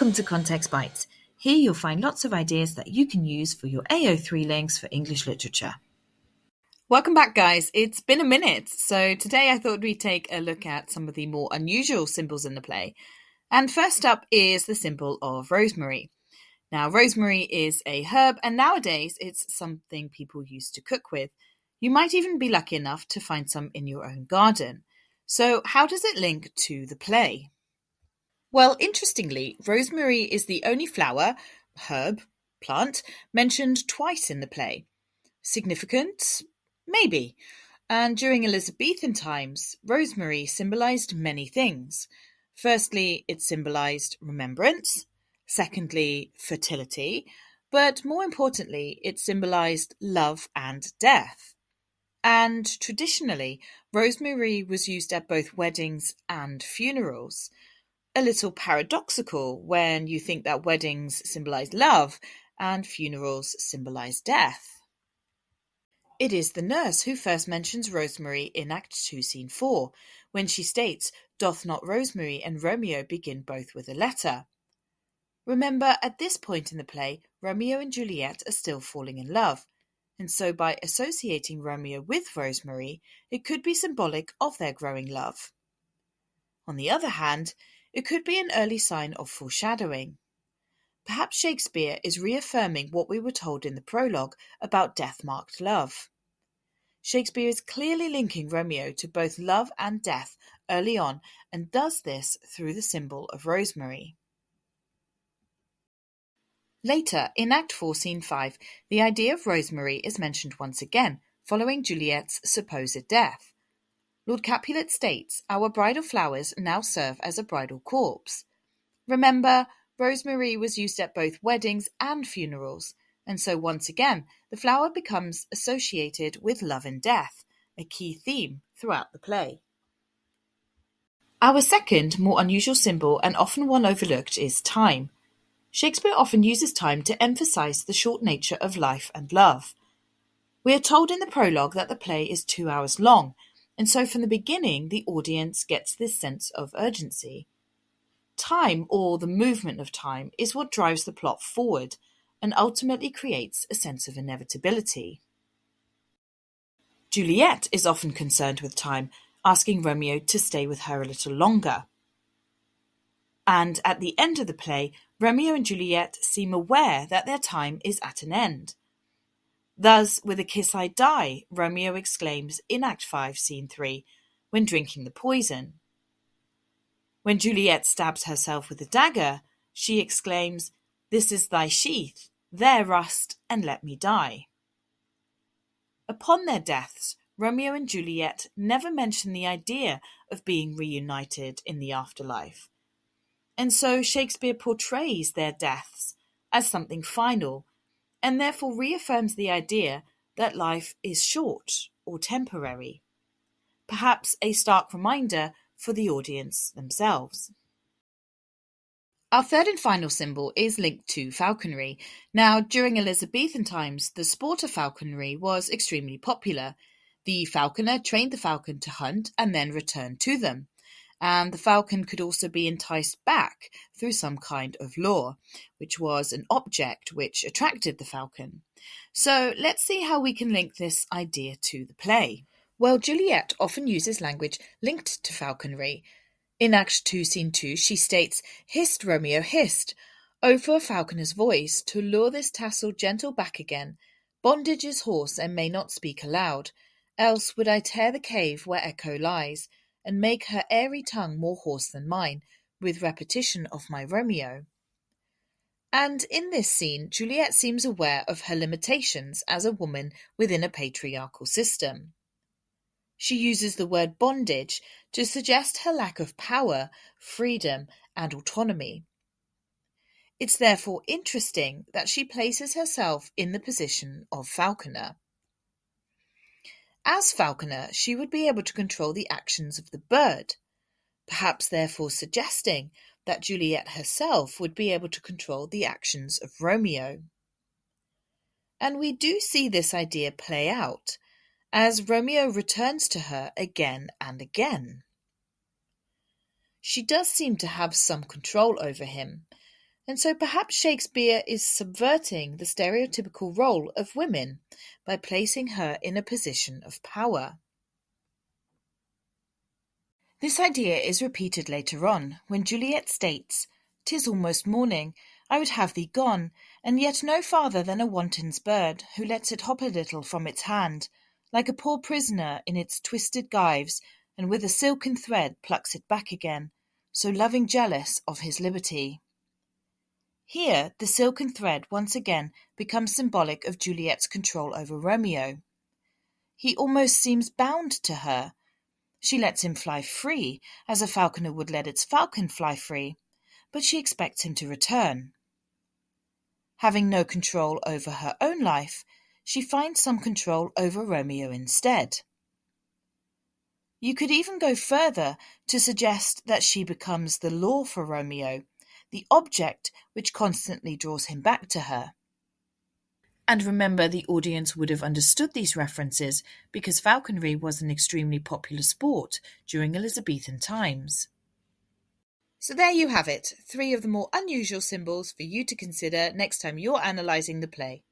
Welcome to Context Bites. Here you'll find lots of ideas that you can use for your AO3 links for English literature. Welcome back, guys. It's been a minute. So today I thought we'd take a look at some of the more unusual symbols in the play. And first up is the symbol of rosemary. Now, rosemary is a herb, and nowadays it's something people used to cook with. You might even be lucky enough to find some in your own garden. So how does it link to the play? Well, interestingly, rosemary is the only flower, herb, plant mentioned twice in the play. Significant? Maybe. And during Elizabethan times, rosemary symbolized many things. Firstly, it symbolized remembrance. Secondly, fertility. But more importantly, it symbolized love and death. And traditionally, rosemary was used at both weddings and funerals. A little paradoxical when you think that weddings symbolize love and funerals symbolize death. It is the nurse who first mentions rosemary in Act 2, Scene 4, when she states, "Doth not Rosemary and Romeo begin both with a letter?" Remember, at this point in the play, Romeo and Juliet are still falling in love, and so by associating Romeo with rosemary, it could be symbolic of their growing love. On the other hand, it could be an early sign of foreshadowing. Perhaps Shakespeare is reaffirming what we were told in the prologue about death-marked love. Shakespeare is clearly linking Romeo to both love and death early on and does this through the symbol of rosemary. Later, in Act 4, Scene 5, the idea of rosemary is mentioned once again, following Juliet's supposed death. Lord Capulet states, "Our bridal flowers now serve as a bridal corpse." Remember, rosemary was used at both weddings and funerals, and so once again, the flower becomes associated with love and death, a key theme throughout the play. Our second, more unusual symbol, and often one overlooked, is time. Shakespeare often uses time to emphasize the short nature of life and love. We are told in the prologue that the play is 2 hours long, and so from the beginning the audience gets this sense of urgency. Time, or the movement of time, is what drives the plot forward and ultimately creates a sense of inevitability. Juliet is often concerned with time, asking Romeo to stay with her a little longer. And at the end of the play, Romeo and Juliet seem aware that their time is at an end. Thus, "With a kiss I die," Romeo exclaims in Act 5, Scene 3, when drinking the poison. When Juliet stabs herself with a dagger, she exclaims, "This is thy sheath, there rust, and let me die." Upon their deaths, Romeo and Juliet never mention the idea of being reunited in the afterlife. And so Shakespeare portrays their deaths as something final, and therefore reaffirms the idea that life is short or temporary. Perhaps a stark reminder for the audience themselves. Our third and final symbol is linked to falconry. Now, during Elizabethan times, the sport of falconry was extremely popular. The falconer trained the falcon to hunt and then return to them. And the falcon could also be enticed back through some kind of lure, which was an object which attracted the falcon. So let's see how we can link this idea to the play. Well, Juliet often uses language linked to falconry. In Act 2, Scene 2, she states, "Hist, Romeo, hist! Oh, for a falconer's voice, to lure this tassel gentle back again. Bondage is hoarse and may not speak aloud, else would I tear the cave where echo lies, and make her airy tongue more hoarse than mine, with repetition of my Romeo." And in this scene, Juliet seems aware of her limitations as a woman within a patriarchal system. She uses the word bondage to suggest her lack of power, freedom, and autonomy. It's therefore interesting that she places herself in the position of falconer. As falconer, she would be able to control the actions of the bird, perhaps therefore suggesting that Juliet herself would be able to control the actions of Romeo. And we do see this idea play out, as Romeo returns to her again and again. She does seem to have some control over him, And so perhaps Shakespeare is subverting the stereotypical role of women by placing her in a position of power. This idea is repeated later on, when Juliet states, "'Tis almost morning, I would have thee gone, and yet no farther than a wanton's bird, who lets it hop a little from its hand, like a poor prisoner in its twisted gyves, and with a silken thread plucks it back again, so loving jealous of his liberty." Here the silken thread once again becomes symbolic of Juliet's control over Romeo. He almost seems bound to her. She lets him fly free, as a falconer would let its falcon fly free, but she expects him to return. Having no control over her own life, she finds some control over Romeo instead. You could even go further to suggest that she becomes the law for Romeo, the object which constantly draws him back to her. And remember, the audience would have understood these references because falconry was an extremely popular sport during Elizabethan times. So there you have it, 3 of the more unusual symbols for you to consider next time you're analysing the play.